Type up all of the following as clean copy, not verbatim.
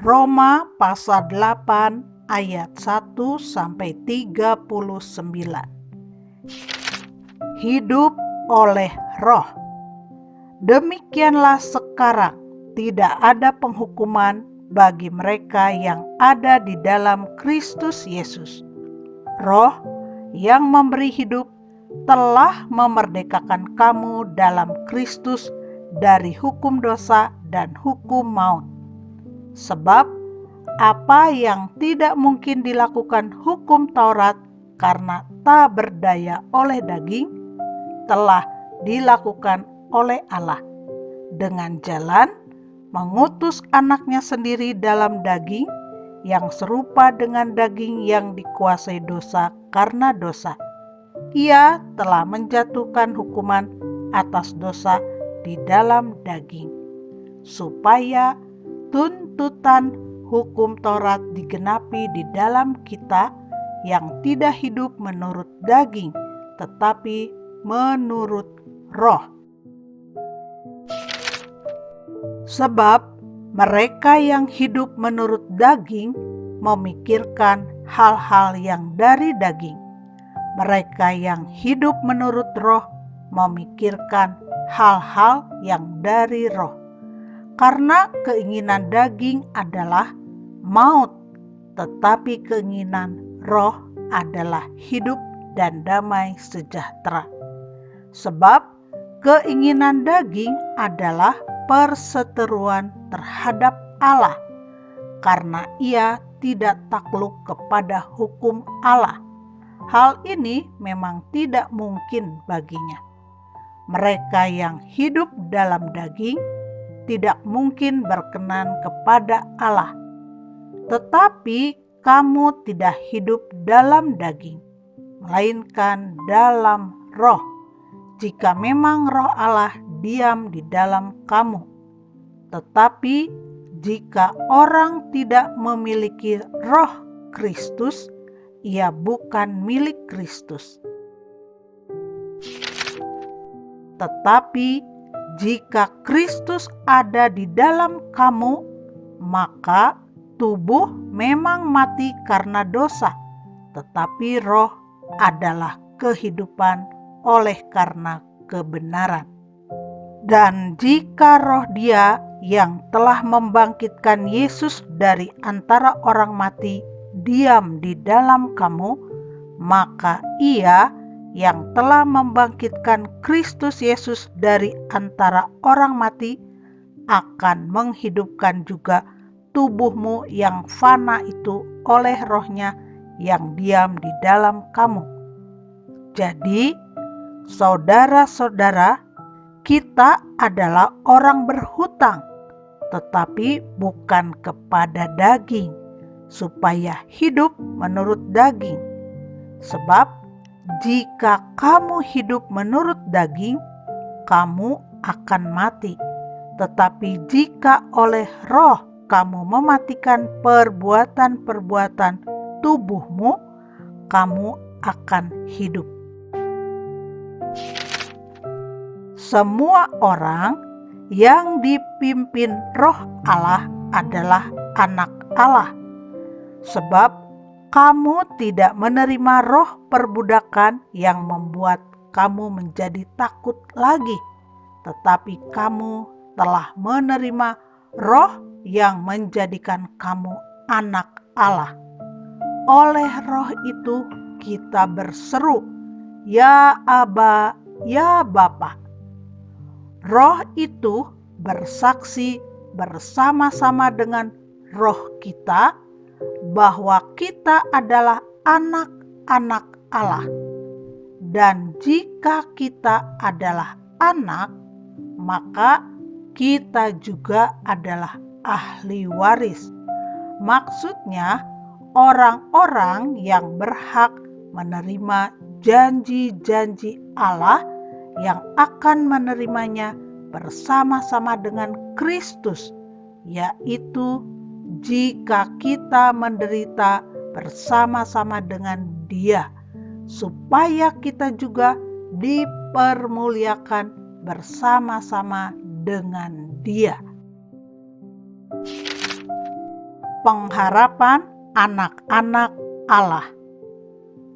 Roma pasal 8 ayat 1 sampai 39. Hidup oleh Roh. Demikianlah sekarang tidak ada penghukuman bagi mereka yang ada di dalam Kristus Yesus. Roh yang memberi hidup telah memerdekakan kamu dalam Kristus dari hukum dosa dan hukum maut. Sebab apa yang tidak mungkin dilakukan hukum Taurat karena tak berdaya oleh daging, telah dilakukan oleh Allah dengan jalan mengutus anaknya sendiri dalam daging yang serupa dengan daging yang dikuasai dosa karena dosa. Ia telah menjatuhkan hukuman atas dosa di dalam daging, supaya tuntutan hukum Taurat digenapi di dalam kita yang tidak hidup menurut daging, tetapi menurut Roh. Sebab mereka yang hidup menurut daging memikirkan hal-hal yang dari daging. Mereka yang hidup menurut Roh memikirkan hal-hal yang dari Roh. Karena keinginan daging adalah maut, tetapi keinginan Roh adalah hidup dan damai sejahtera. Sebab keinginan daging adalah perseteruan terhadap Allah, karena ia tidak takluk kepada hukum Allah. Hal ini memang tidak mungkin baginya. Mereka yang hidup dalam daging tidak mungkin berkenan kepada Allah. Tetapi kamu tidak hidup dalam daging, melainkan dalam Roh, jika memang Roh Allah diam di dalam kamu. Tetapi jika orang tidak memiliki Roh Kristus, ia bukan milik Kristus. Tetapi jika Kristus ada di dalam kamu, maka tubuh memang mati karena dosa, tetapi roh adalah kehidupan oleh karena kebenaran. Dan jika roh Dia yang telah membangkitkan Yesus dari antara orang mati diam di dalam kamu, maka Ia yang telah membangkitkan Kristus Yesus dari antara orang mati akan menghidupkan juga tubuhmu yang fana itu oleh Roh-Nya yang diam di dalam kamu. Jadi, saudara-saudara, kita adalah orang berhutang, tetapi bukan kepada daging, supaya hidup menurut daging. Sebab jika kamu hidup menurut daging, kamu akan mati. Tetapi jika oleh Roh kamu mematikan perbuatan-perbuatan tubuhmu, kamu akan hidup. Semua orang yang dipimpin Roh Allah adalah anak Allah. Sebab kamu tidak menerima roh perbudakan yang membuat kamu menjadi takut lagi, tetapi kamu telah menerima roh yang menjadikan kamu anak Allah. Oleh roh itu kita berseru, "Ya Aba, ya Bapa." Roh itu bersaksi bersama-sama dengan roh kita bahwa kita adalah anak-anak Allah. Dan jika kita adalah anak, maka kita juga adalah ahli waris. Maksudnya, orang-orang yang berhak menerima janji-janji Allah yang akan menerimanya bersama-sama dengan Kristus, yaitu jika kita menderita bersama-sama dengan Dia, supaya kita juga dipermuliakan bersama-sama dengan Dia. pengharapan anak-anak Allah.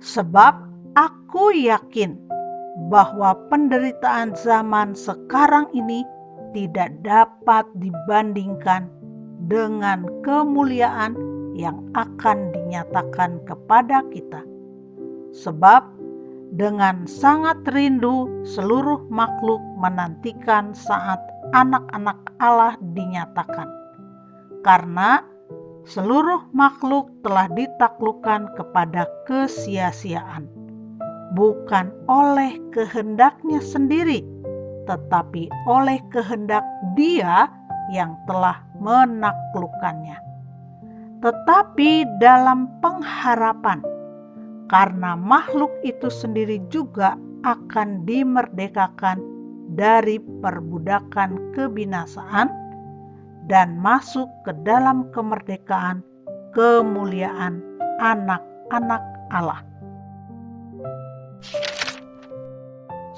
Sebab aku yakin bahwa penderitaan zaman sekarang ini tidak dapat dibandingkan dengan kemuliaan yang akan dinyatakan kepada kita. Sebab dengan sangat rindu seluruh makhluk menantikan saat anak-anak Allah dinyatakan. Karena seluruh makhluk telah ditaklukkan kepada kesia-siaan, bukan oleh kehendaknya sendiri, tetapi oleh kehendak Dia yang telah menaklukkannya. Tetapi dalam pengharapan, karena makhluk itu sendiri juga akan dimerdekakan dari perbudakan kebinasaan dan masuk ke dalam kemerdekaan kemuliaan anak-anak Allah.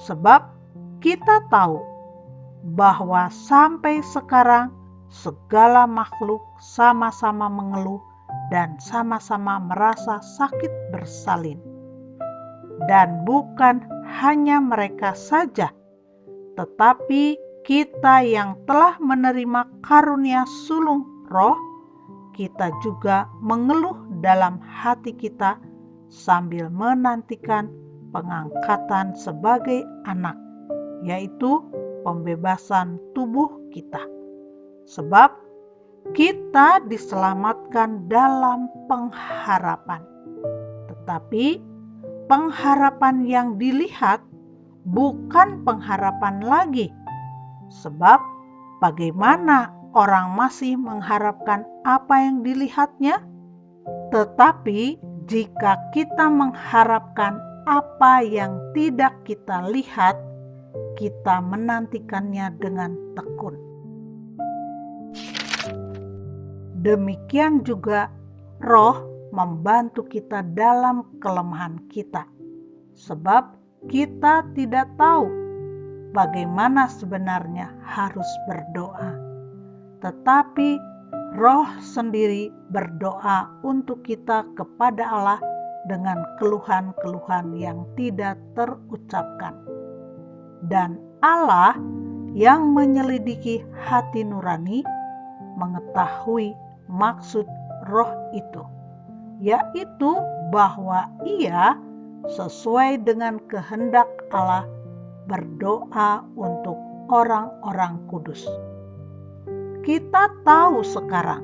Sebab kita tahu bahwa sampai sekarang segala makhluk sama-sama mengeluh dan sama-sama merasa sakit bersalin. Dan bukan hanya mereka saja, tetapi kita yang telah menerima karunia sulung roh, kita juga mengeluh dalam hati kita sambil menantikan pengangkatan sebagai anak, yaitu pembebasan tubuh kita. Sebab kita diselamatkan dalam pengharapan. Tetapi pengharapan yang dilihat bukan pengharapan lagi. Sebab bagaimana orang masih mengharapkan apa yang dilihatnya? Tetapi jika kita mengharapkan apa yang tidak kita lihat, kita menantikannya dengan tekun. Demikian juga Roh membantu kita dalam kelemahan kita. Sebab kita tidak tahu bagaimana sebenarnya harus berdoa. Tetapi Roh sendiri berdoa untuk kita kepada Allah dengan keluhan-keluhan yang tidak terucapkan. Dan Allah yang menyelidiki hati nurani mengetahui maksud Roh itu, yaitu bahwa Ia sesuai dengan kehendak Allah berdoa untuk orang-orang kudus. Kita tahu sekarang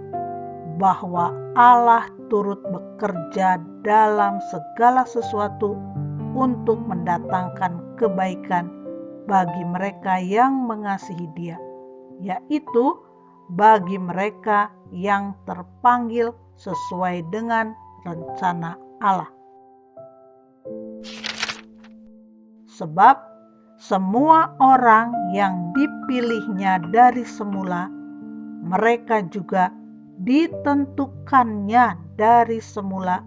bahwa Allah turut bekerja dalam segala sesuatu untuk mendatangkan kebaikan bagi mereka yang mengasihi Dia, yaitu bagi mereka yang terpanggil sesuai dengan rencana Allah. Sebab semua orang yang dipilihnya dari semula, mereka juga ditentukannya dari semula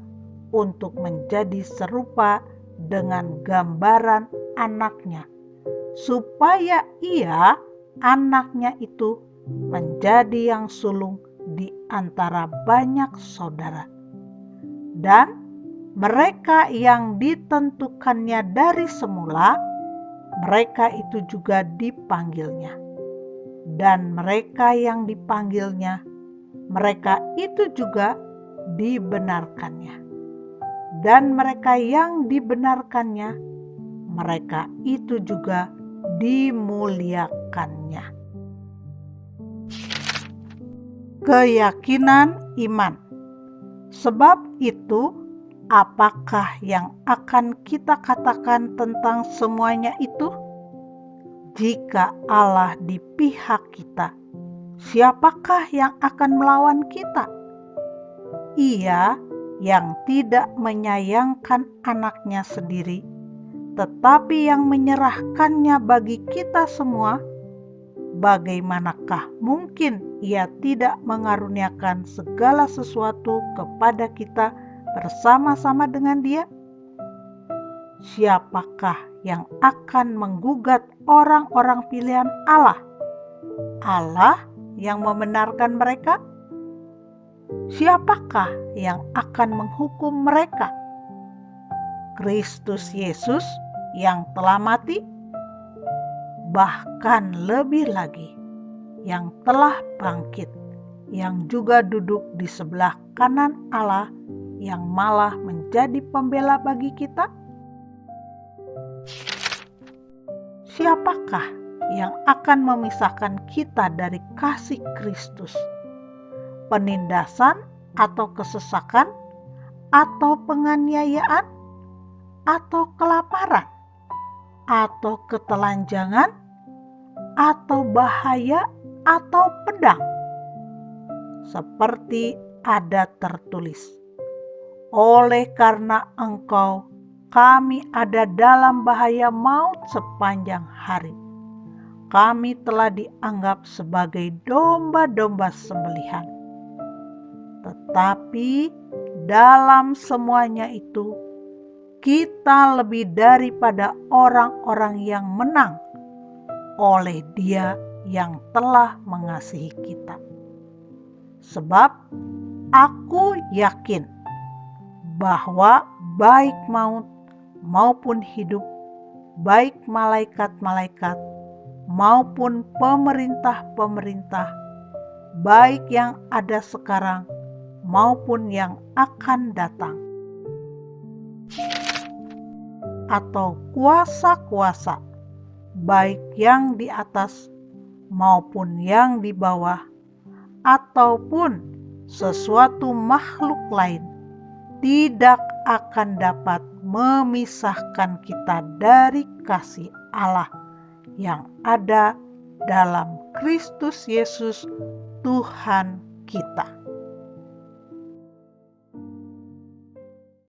untuk menjadi serupa dengan gambaran anaknya, supaya Ia, anaknya itu, menjadi yang sulung di antara banyak saudara. Dan mereka yang ditentukannya dari semula, mereka itu juga dipanggilnya. Dan mereka yang dipanggilnya, mereka itu juga dibenarkannya. Dan mereka yang dibenarkannya, mereka itu juga dimuliakannya. Keyakinan iman. Sebab itu, apakah yang akan kita katakan tentang semuanya itu? Jika Allah di pihak kita, siapakah yang akan melawan kita? Ia yang tidak menyayangkan anaknya sendiri, tetapi yang menyerahkannya bagi kita semua, bagaimanakah mungkin Ia tidak mengaruniakan segala sesuatu kepada kita bersama-sama dengan Dia? Siapakah yang akan menggugat orang-orang pilihan Allah? Allah yang membenarkan mereka? siapakah yang akan menghukum mereka? Kristus Yesus yang telah mati, bahkan lebih lagi, yang telah bangkit, yang juga duduk di sebelah kanan Allah, yang malah menjadi pembela bagi kita? Siapakah yang akan memisahkan kita dari kasih Kristus? Penindasan atau kesesakan, atau penganiayaan, atau kelaparan, atau ketelanjangan, atau bahaya, atau pedang? Seperti ada tertulis, oleh karena Engkau kami ada dalam bahaya maut sepanjang hari. Kami telah dianggap sebagai domba-domba sembelihan. Tetapi dalam semuanya itu, kita lebih daripada orang-orang yang menang oleh Dia yang telah mengasihi kita. Sebab aku yakin bahwa baik maut maupun hidup, baik malaikat-malaikat maupun pemerintah-pemerintah, baik yang ada sekarang maupun yang akan datang, atau kuasa-kuasa, baik yang di atas maupun yang di bawah, ataupun sesuatu makhluk lain, tidak akan dapat memisahkan kita dari kasih Allah yang ada dalam Kristus Yesus Tuhan kita.